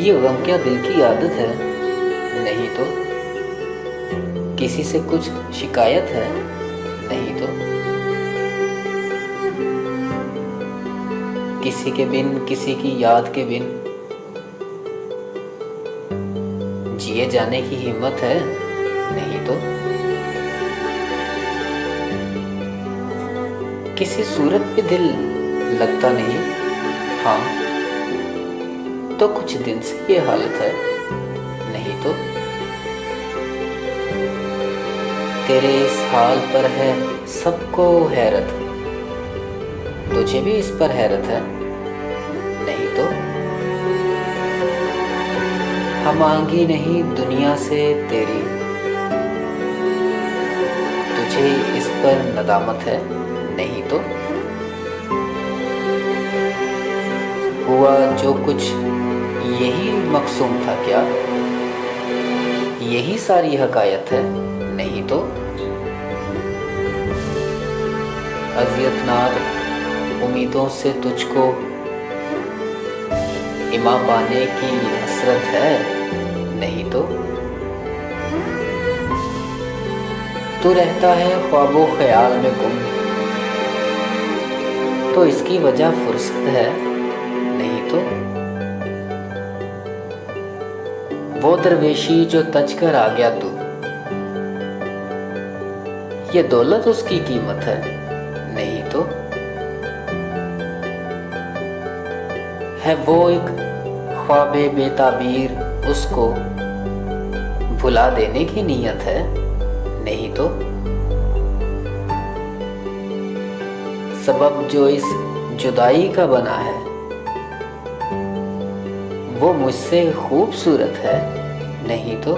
ये गम क्या दिल की आदत है? नहीं तो। किसी से कुछ शिकायत है? नहीं तो। किसी के बिन, किसी की याद के बिन जिए जाने की हिम्मत है? नहीं तो। किसी सूरत पे दिल लगता नहीं? हाँ, तो कुछ दिन से ये हालत है। नहीं तो। तेरे इस हाल पर है सबको हैरत, तुझे भी इस पर हैरत है? नहीं तो। हम मांगी नहीं दुनिया से तेरी, तुझे इस पर नदामत है? नहीं तो। हुआ जो कुछ यही मकसूम था क्या? यही सारी हकायत है? नहीं तो। अज़ियतनाक उम्मीदों से तुझको इमा पाने की हसरत है? नहीं तो। तू रहता है ख्वाबो ख्याल में गुम, तो इसकी वजह फुर्सत है? नहीं तो। वो दरवेशी जो तज कर आ गया तू, ये दौलत उसकी कीमत है? नहीं तो। है वो एक ख्वाबे बेताबीर, उसको भुला देने की नीयत है? नहीं तो। सबब जो इस जुदाई का बना है, वो मुझसे खूबसूरत है? नहीं तो।